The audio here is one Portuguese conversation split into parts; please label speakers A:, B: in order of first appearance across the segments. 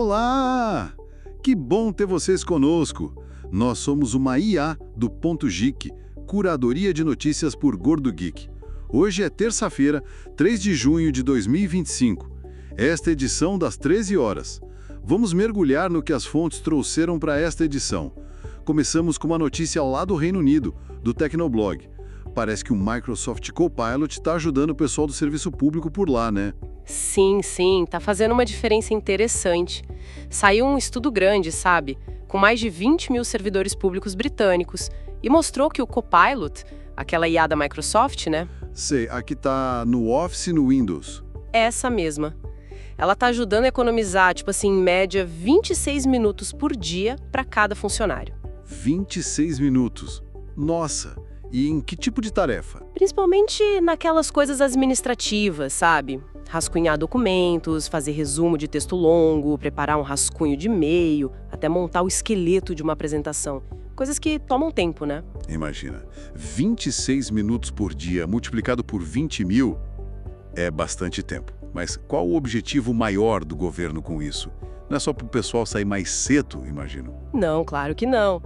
A: Olá! Que bom ter vocês conosco. Nós somos uma IA do Ponto Geek, curadoria de notícias por Gordo Geek. Hoje é terça-feira, 3 de junho de 2025. Esta é a edição das 13 horas. Vamos mergulhar no que as fontes trouxeram para esta edição. Começamos com uma notícia lá do Reino Unido, do Tecnoblog. Parece que o Microsoft Copilot está ajudando o pessoal do serviço público por lá, né?
B: Sim, tá fazendo uma diferença interessante. Saiu um estudo grande, sabe? Com mais de 20 mil servidores públicos britânicos e mostrou que o Copilot, aquela IA da Microsoft, né?
A: Sei, aqui tá no Office e no Windows.
B: Essa mesma. Ela tá ajudando a economizar, em média, 26 minutos por dia para cada funcionário.
A: 26 minutos. Nossa! E em que tipo de tarefa?
B: Principalmente naquelas coisas administrativas, sabe? Rascunhar documentos, fazer resumo de texto longo, preparar um rascunho de e-mail, até montar o esqueleto de uma apresentação. Coisas que tomam tempo, né?
A: Imagina, 26 minutos por dia multiplicado por 20 mil é bastante tempo. Mas qual o objetivo maior do governo com isso? Não é só para o pessoal sair mais cedo, imagino?
B: Não, claro que não.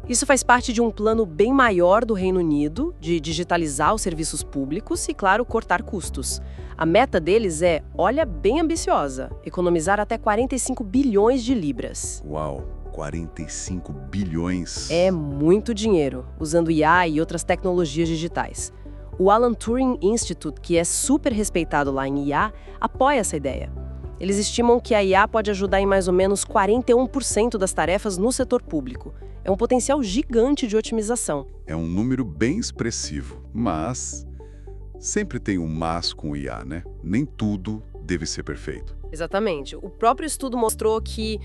B: Isso faz parte de um plano bem maior do Reino Unido, de digitalizar os serviços públicos e, claro, cortar custos. A meta deles é, olha, bem ambiciosa, economizar até 45 bilhões de libras.
A: Uau, 45 bilhões!
B: É muito dinheiro, usando IA e outras tecnologias digitais. O Alan Turing Institute, que é super respeitado lá em IA, apoia essa ideia. Eles estimam que a IA pode ajudar em mais ou menos 41% das tarefas no setor público. É um potencial gigante de otimização.
A: É um número bem expressivo, mas sempre tem um mas com o IA, né? Nem tudo deve ser perfeito.
B: Exatamente. O próprio estudo mostrou que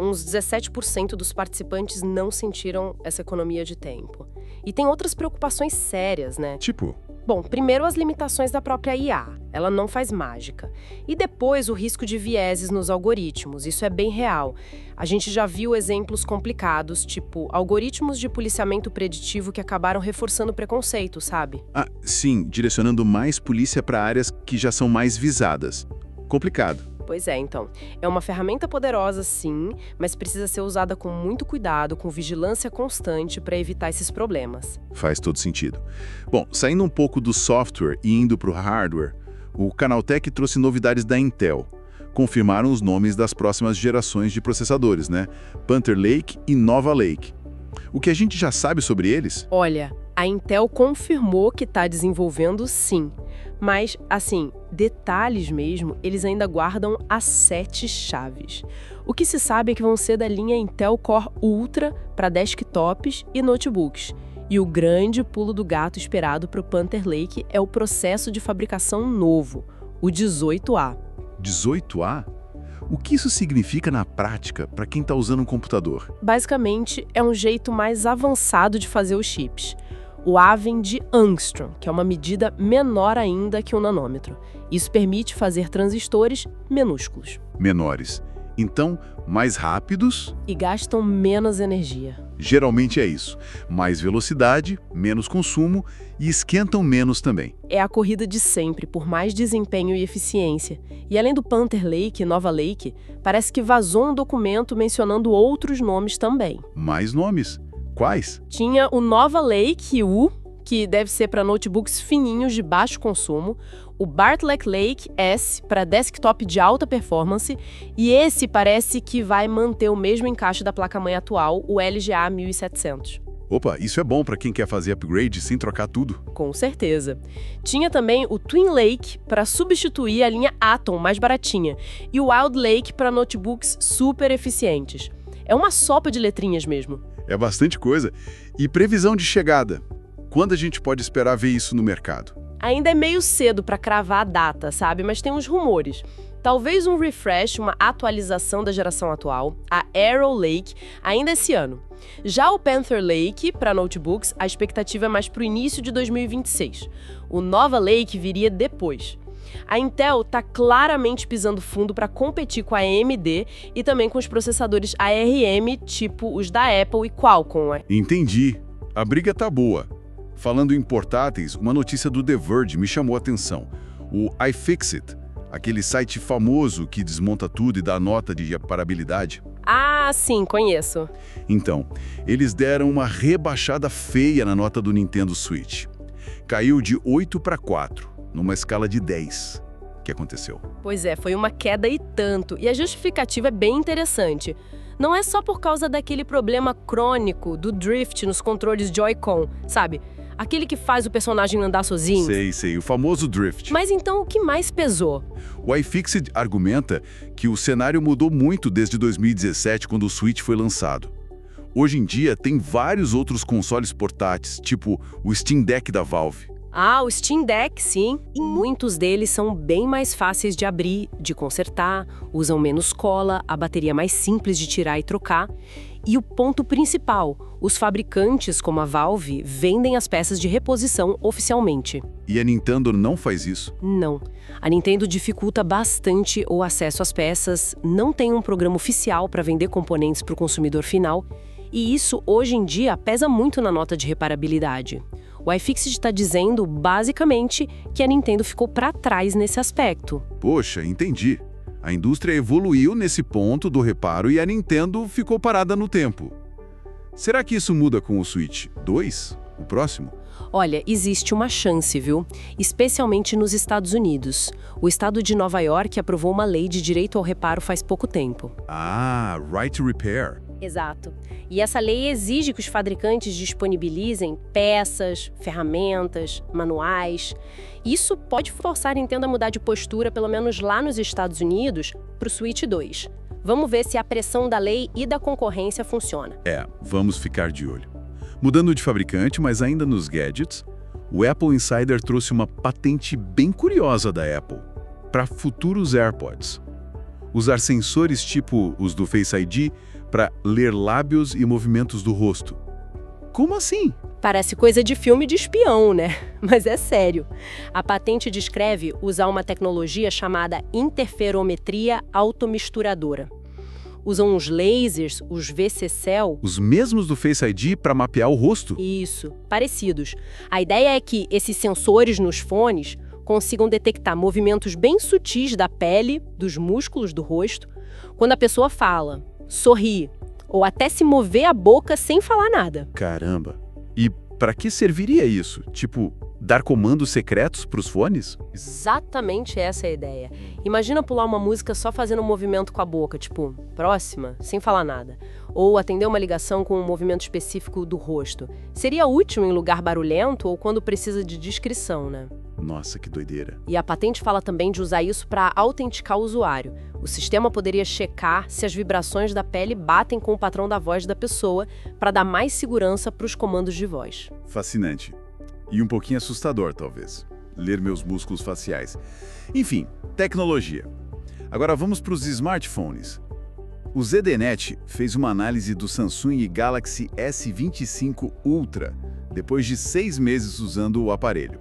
B: uns 17% dos participantes não sentiram essa economia de tempo. E tem outras preocupações sérias, né?
A: Tipo?
B: Bom, primeiro as limitações da própria IA. Ela não faz mágica. E depois o risco de vieses nos algoritmos. Isso é bem real. A gente já viu exemplos complicados, tipo algoritmos de policiamento preditivo que acabaram reforçando preconceito, sabe?
A: Ah, sim, direcionando mais polícia para áreas que já são mais visadas. Complicado.
B: Pois é, então. É uma ferramenta poderosa, sim, mas precisa ser usada com muito cuidado, com vigilância constante para evitar esses problemas.
A: Faz todo sentido. Bom, saindo um pouco do software e indo para o hardware, o Canaltech trouxe novidades da Intel. Confirmaram os nomes das próximas gerações de processadores, né? Panther Lake e Nova Lake. O que a gente já sabe sobre eles?
B: Olha, a Intel confirmou que está desenvolvendo, sim. Mas, detalhes mesmo, eles ainda guardam as 7 chaves. O que se sabe é que vão ser da linha Intel Core Ultra para desktops e notebooks. E o grande pulo do gato esperado para o Panther Lake é o processo de fabricação novo, o 18A.
A: 18A? O que isso significa na prática para quem está usando um computador?
B: Basicamente, é um jeito mais avançado de fazer os chips. O A vem de angstrom, que é uma medida menor ainda que um nanômetro. Isso permite fazer transistores minúsculos.
A: Menores. Então, mais rápidos?
B: E gastam menos energia.
A: Geralmente é isso. Mais velocidade, menos consumo e esquentam menos também.
B: É a corrida de sempre, por mais desempenho e eficiência. E além do Panther Lake e Nova Lake, parece que vazou um documento mencionando outros nomes também.
A: Mais nomes? Quais?
B: Tinha o Nova Lake U, que deve ser para notebooks fininhos de baixo consumo, o Bartlett Lake S para desktop de alta performance, e esse parece que vai manter o mesmo encaixe da placa-mãe atual, o LGA 1700.
A: Opa, isso é bom para quem quer fazer upgrade sem trocar tudo.
B: Com certeza. Tinha também o Twin Lake para substituir a linha Atom mais baratinha, e o Wild Lake para notebooks super eficientes. É uma sopa de letrinhas mesmo.
A: É bastante coisa. E previsão de chegada? Quando a gente pode esperar ver isso no mercado?
B: Ainda é meio cedo para cravar a data, sabe? Mas tem uns rumores. Talvez um refresh, uma atualização da geração atual, a Arrow Lake, ainda esse ano. Já o Panther Lake, para notebooks, a expectativa é mais para o início de 2026. O Nova Lake viria depois. A Intel está claramente pisando fundo para competir com a AMD e também com os processadores ARM, tipo os da Apple e Qualcomm.
A: Entendi. A briga tá boa. Falando em portáteis, uma notícia do The Verge me chamou a atenção. O iFixit, Aquele site famoso que desmonta tudo e dá nota de reparabilidade.
B: Ah, sim, conheço.
A: Então, eles deram uma rebaixada feia na nota do Nintendo Switch. Caiu de 8 para 4, numa escala de 10. O que aconteceu?
B: Pois é, foi uma queda e tanto. E a justificativa é bem interessante. Não é só por causa daquele problema crônico do drift nos controles Joy-Con, sabe? Aquele que faz o personagem andar sozinho.
A: Sei, o famoso drift.
B: Mas então o que mais pesou?
A: O iFixit argumenta que o cenário mudou muito desde 2017, quando o Switch foi lançado. Hoje em dia, tem vários outros consoles portáteis, tipo o Steam Deck da Valve.
B: Ah, o Steam Deck, sim. E muitos deles são bem mais fáceis de abrir, de consertar, usam menos cola, a bateria é mais simples de tirar e trocar. E o ponto principal, os fabricantes, como a Valve, vendem as peças de reposição oficialmente.
A: E a Nintendo não faz isso?
B: Não. A Nintendo dificulta bastante o acesso às peças, não tem um programa oficial para vender componentes para o consumidor final, e isso, hoje em dia, pesa muito na nota de reparabilidade. O iFixit está dizendo, basicamente, que a Nintendo ficou para trás nesse aspecto.
A: Poxa, entendi. A indústria evoluiu nesse ponto do reparo e a Nintendo ficou parada no tempo. Será que isso muda com o Switch 2, o próximo?
B: Olha, existe uma chance, viu? Especialmente nos Estados Unidos. O estado de Nova York aprovou uma lei de direito ao reparo faz pouco tempo.
A: Ah, Right to Repair.
B: Exato. E essa lei exige que os fabricantes disponibilizem peças, ferramentas, manuais. Isso pode forçar a Nintendo a mudar de postura, pelo menos lá nos Estados Unidos, para o Switch 2. Vamos ver se a pressão da lei e da concorrência funciona.
A: Vamos ficar de olho. Mudando de fabricante, mas ainda nos gadgets, o Apple Insider trouxe uma patente bem curiosa da Apple para futuros AirPods. Usar sensores tipo os do Face ID para ler lábios e movimentos do rosto. Como assim?
B: Parece coisa de filme de espião, né? Mas é sério. A patente descreve usar uma tecnologia chamada interferometria automisturadora. Usam os lasers, os VCSEL...
A: Os mesmos do Face ID para mapear o rosto?
B: Isso, parecidos. A ideia é que esses sensores nos fones consigam detectar movimentos bem sutis da pele, dos músculos do rosto, quando a pessoa fala, sorri, ou até se mover a boca sem falar nada.
A: Caramba! E para que serviria isso? Tipo, dar comandos secretos para os fones?
B: Exatamente essa é a ideia. Imagina pular uma música só fazendo um movimento com a boca, tipo, próxima, sem falar nada. Ou atender uma ligação com um movimento específico do rosto. Seria útil em lugar barulhento ou quando precisa de descrição, né?
A: Nossa, que doideira.
B: E a patente fala também de usar isso para autenticar o usuário. O sistema poderia checar se as vibrações da pele batem com o padrão da voz da pessoa para dar mais segurança para os comandos de voz.
A: Fascinante. E um pouquinho assustador, talvez. Ler meus músculos faciais. Enfim, tecnologia. Agora vamos para os smartphones. O ZDNet fez uma análise do Samsung Galaxy S25 Ultra, depois de 6 meses usando o aparelho.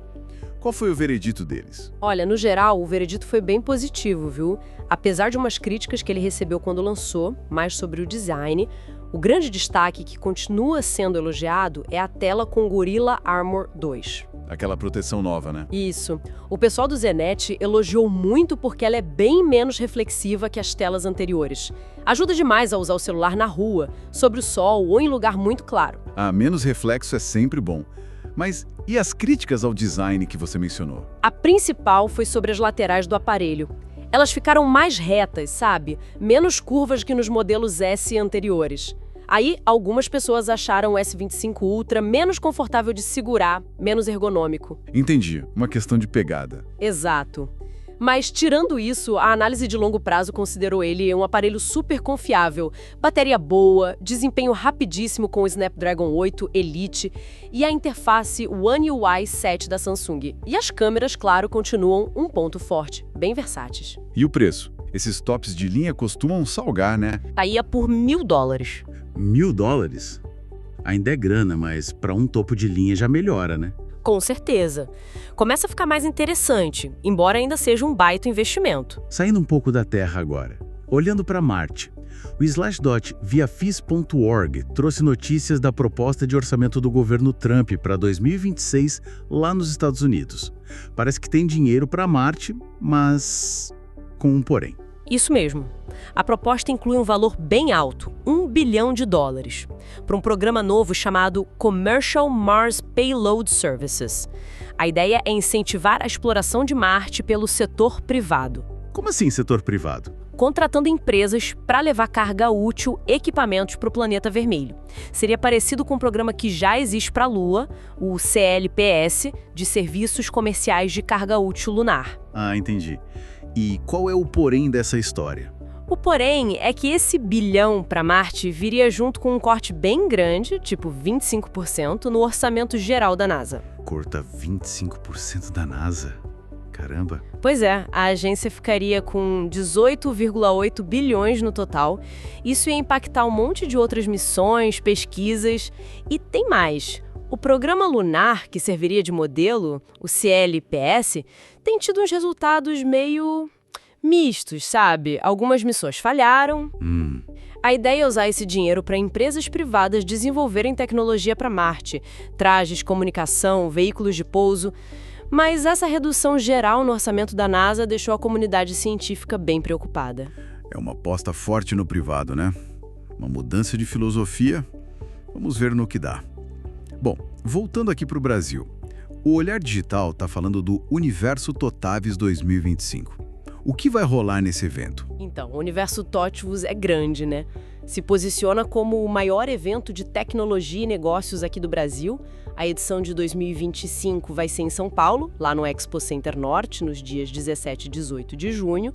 A: Qual foi o veredito deles?
B: Olha, no geral, o veredito foi bem positivo, viu? Apesar de umas críticas que ele recebeu quando lançou, mais sobre o design, o grande destaque que continua sendo elogiado é a tela com Gorilla Armor 2.
A: Aquela proteção nova, né?
B: Isso. O pessoal do ZDNet elogiou muito porque ela é bem menos reflexiva que as telas anteriores. Ajuda demais a usar o celular na rua, sobre o sol ou em lugar muito claro.
A: Menos reflexo é sempre bom. Mas e as críticas ao design que você mencionou?
B: A principal foi sobre as laterais do aparelho. Elas ficaram mais retas, sabe? Menos curvas que nos modelos S anteriores. Aí, algumas pessoas acharam o S25 Ultra menos confortável de segurar, menos ergonômico.
A: Entendi. Uma questão de pegada.
B: Exato. Mas, tirando isso, a análise de longo prazo considerou ele um aparelho super confiável, bateria boa, desempenho rapidíssimo com o Snapdragon 8 Elite e a interface One UI 7 da Samsung. E as câmeras, claro, continuam um ponto forte, bem versáteis.
A: E o preço? Esses tops de linha costumam salgar, né?
B: Caía por $1.000.
C: $1.000? Ainda é grana, mas para um topo de linha já melhora, né?
B: Com certeza. Começa a ficar mais interessante, embora ainda seja um baita investimento.
C: Saindo um pouco da Terra agora, olhando para Marte, o Slashdot via FIS.org trouxe notícias da proposta de orçamento do governo Trump para 2026 lá nos Estados Unidos. Parece que tem dinheiro para Marte, mas com um porém.
B: Isso mesmo. A proposta inclui um valor bem alto, US$ 1 bilhão, para um programa novo chamado Commercial Mars Payload Services. A ideia é incentivar a exploração de Marte pelo setor privado,
C: Como assim setor privado?
B: contratando empresas para levar carga útil, equipamentos para o planeta vermelho. Seria parecido com um programa que já existe para a Lua, o CLPS, de Serviços Comerciais de Carga Útil Lunar.
C: Ah, entendi. E qual é o porém dessa história?
B: O porém é que esse bilhão para Marte viria junto com um corte bem grande, tipo 25%, no orçamento geral da NASA.
C: Corta 25% da NASA. Caramba.
B: Pois é, a agência ficaria com 18,8 bilhões no total. Isso ia impactar um monte de outras missões, pesquisas e tem mais. O programa lunar, que serviria de modelo, o CLPS, tem tido uns resultados meio mistos, sabe? Algumas missões falharam. A ideia é usar esse dinheiro para empresas privadas desenvolverem tecnologia para Marte, trajes, comunicação, veículos de pouso. Mas essa redução geral no orçamento da NASA deixou a comunidade científica bem preocupada.
A: É uma aposta forte no privado, né? Uma mudança de filosofia. Vamos ver no que dá. Bom, voltando aqui para o Brasil. O Olhar Digital está falando do Universo Totavis 2025. O que vai rolar nesse evento?
B: Então, o Universo Totivus é grande, né? Se posiciona como o maior evento de tecnologia e negócios aqui do Brasil. A edição de 2025 vai ser em São Paulo, lá no Expo Center Norte, nos dias 17 e 18 de junho.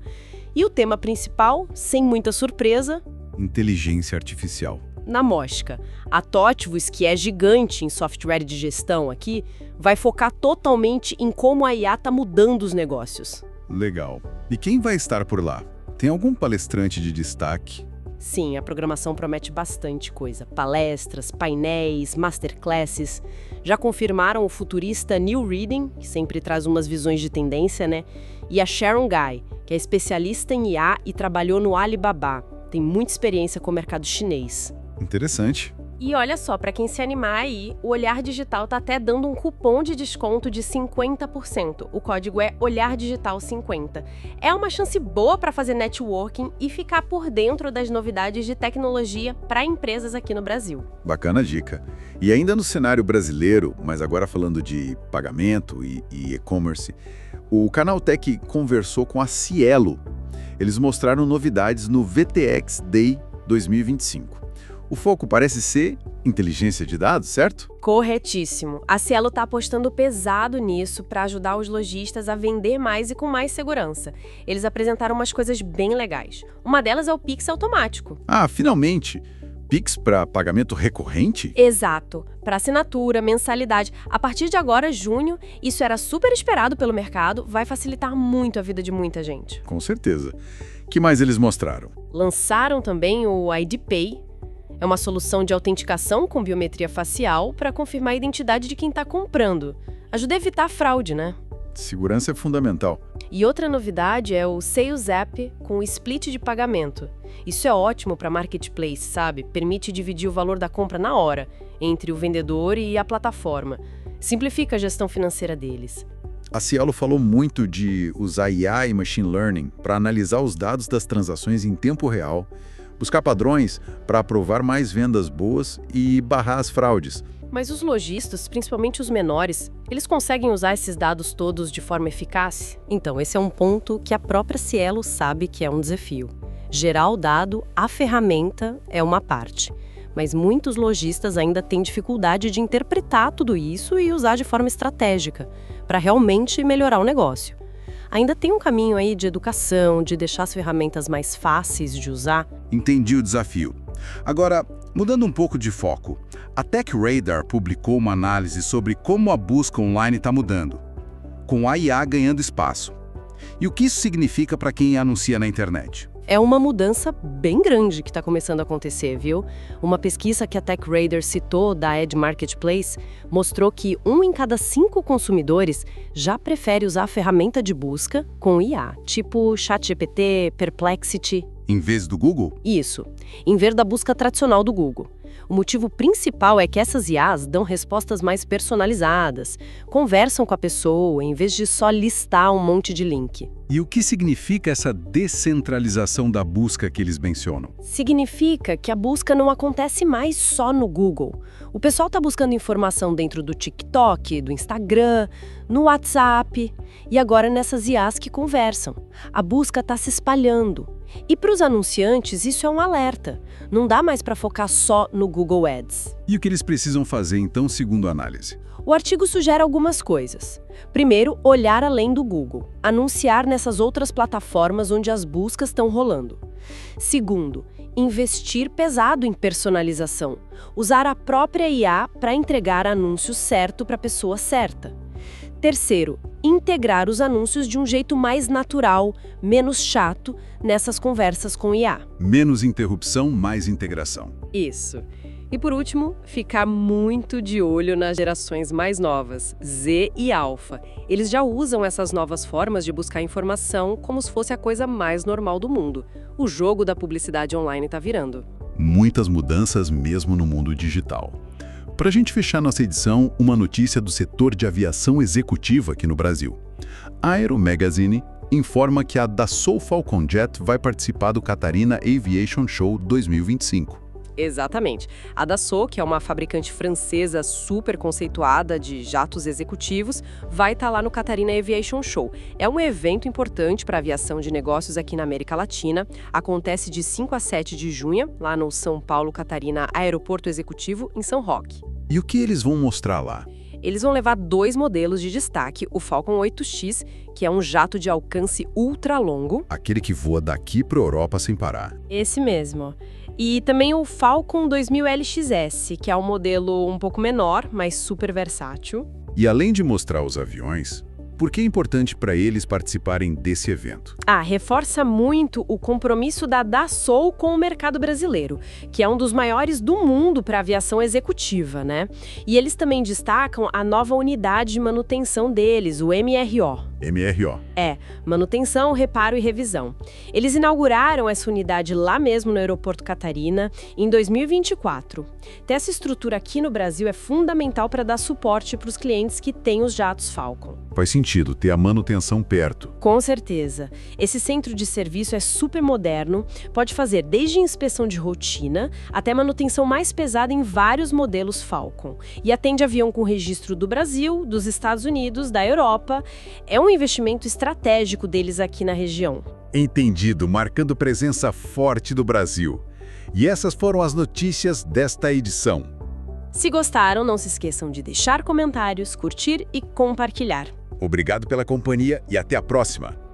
B: E o tema principal, sem muita surpresa,
A: Inteligência Artificial.
B: na mosca. A Totivus, que é gigante em software de gestão aqui, vai focar totalmente em como a IA está mudando os negócios.
A: Legal. E quem vai estar por lá? Tem algum palestrante de destaque?
B: Sim, a programação promete bastante coisa. Palestras, painéis, masterclasses. Já confirmaram o futurista Neil Reading, que sempre traz umas visões de tendência, né? E a Sharon Guy, que é especialista em IA e trabalhou no Alibaba. Tem muita experiência com o mercado chinês.
A: Interessante.
B: E olha só, para quem se animar aí, o Olhar Digital tá até dando um cupom de desconto de 50%. O código é OLHARDIGITAL50. É uma chance boa para fazer networking e ficar por dentro das novidades de tecnologia para empresas aqui no Brasil.
A: Bacana dica. E ainda no cenário brasileiro, mas agora falando de pagamento e e-commerce, o Canaltech conversou com a Cielo. Eles mostraram novidades no VTX Day 2025. O foco parece ser inteligência de dados, certo?
B: Corretíssimo. A Cielo está apostando pesado nisso para ajudar os lojistas a vender mais e com mais segurança. Eles apresentaram umas coisas bem legais. Uma delas é o Pix automático.
A: Ah, finalmente! Pix para pagamento recorrente?
B: Exato. Para assinatura, mensalidade. A partir de agora, junho, isso era super esperado pelo mercado, vai facilitar muito a vida de muita gente.
A: Com certeza. O que mais eles mostraram?
B: Lançaram também o ID Pay. É uma solução de autenticação com biometria facial para confirmar a identidade de quem está comprando. Ajuda a evitar a fraude, né?
A: Segurança é fundamental.
B: E outra novidade é o Sales App com o split de pagamento. Isso é ótimo para marketplace, sabe? Permite dividir o valor da compra na hora, entre o vendedor e a plataforma. Simplifica a gestão financeira deles.
A: A Cielo falou muito de usar IA e Machine Learning para analisar os dados das transações em tempo real, buscar padrões para aprovar mais vendas boas e barrar as fraudes.
B: Mas os lojistas, principalmente os menores, eles conseguem usar esses dados todos de forma eficaz? Então, esse é um ponto que a própria Cielo sabe que é um desafio. Gerar o dado, a ferramenta, é uma parte. Mas muitos lojistas ainda têm dificuldade de interpretar tudo isso e usar de forma estratégica, para realmente melhorar o negócio. Ainda tem um caminho aí de educação, de deixar as ferramentas mais fáceis de usar.
A: Entendi o desafio. Agora, mudando um pouco de foco, a TechRadar publicou uma análise sobre como a busca online está mudando, com a IA ganhando espaço. E o que isso significa para quem anuncia na internet?
B: É uma mudança bem grande que está começando a acontecer, viu? Uma pesquisa que a TechRadar citou da Ed Marketplace mostrou que 1 em cada 5 consumidores já prefere usar a ferramenta de busca com IA, tipo ChatGPT, Perplexity.
A: Em vez do Google?
B: Isso, em vez da busca tradicional do Google. O motivo principal é que essas IAs dão respostas mais personalizadas, conversam com a pessoa em vez de só listar um monte de link.
A: E o que significa essa descentralização da busca que eles mencionam?
B: Significa que a busca não acontece mais só no Google. O pessoal está buscando informação dentro do TikTok, do Instagram, no WhatsApp e agora nessas IAs que conversam. A busca está se espalhando. E para os anunciantes, isso é um alerta. Não dá mais para focar só no Google Ads.
A: E o que eles precisam fazer, então, segundo a análise?
B: O artigo sugere algumas coisas. Primeiro, olhar além do Google, anunciar nessas outras plataformas onde as buscas estão rolando. Segundo, investir pesado em personalização, usar a própria IA para entregar anúncio certo para a pessoa certa. Terceiro, integrar os anúncios de um jeito mais natural, menos chato, nessas conversas com IA.
A: Menos interrupção, mais integração.
B: Isso. E por último, ficar muito de olho nas gerações mais novas, Z e Alpha. Eles já usam essas novas formas de buscar informação como se fosse a coisa mais normal do mundo. O jogo da publicidade online está virando.
A: Muitas mudanças mesmo no mundo digital. Para a gente fechar nossa edição, uma notícia do setor de aviação executiva aqui no Brasil. A Aero Magazine informa que a Dassault Falcon Jet vai participar do Catarina Aviation Show 2025.
B: Exatamente. A Dassault, que é uma fabricante francesa super conceituada de jatos executivos, vai estar lá no Catarina Aviation Show. É um evento importante para a aviação de negócios aqui na América Latina. Acontece de 5 a 7 de junho, lá no São Paulo Catarina Aeroporto Executivo, em São Roque.
A: E o que eles vão mostrar lá?
B: Eles vão levar 2 modelos de destaque, o Falcon 8X, que é um jato de alcance ultra longo.
A: Aquele que voa daqui para a Europa sem parar.
B: Esse mesmo. E também o Falcon 2000 LXS, que é um modelo um pouco menor, mas super versátil.
A: E além de mostrar os aviões, por que é importante para eles participarem desse evento?
B: Reforça muito o compromisso da Dassault com o mercado brasileiro, que é um dos maiores do mundo para aviação executiva, né? E eles também destacam a nova unidade de manutenção deles, o MRO.
A: MRO.
B: Manutenção, reparo e revisão. Eles inauguraram essa unidade lá mesmo no Aeroporto Catarina em 2024. Ter essa estrutura aqui no Brasil é fundamental para dar suporte para os clientes que têm os jatos Falcon.
A: Faz sentido ter a manutenção perto.
B: Com certeza. Esse centro de serviço é super moderno, pode fazer desde inspeção de rotina até manutenção mais pesada em vários modelos Falcon. E atende avião com registro do Brasil, dos Estados Unidos, da Europa. É um investimento estratégico deles aqui na região.
A: Entendido, marcando presença forte do Brasil. E essas foram as notícias desta edição.
B: Se gostaram, não se esqueçam de deixar comentários, curtir e compartilhar.
A: Obrigado pela companhia e até a próxima!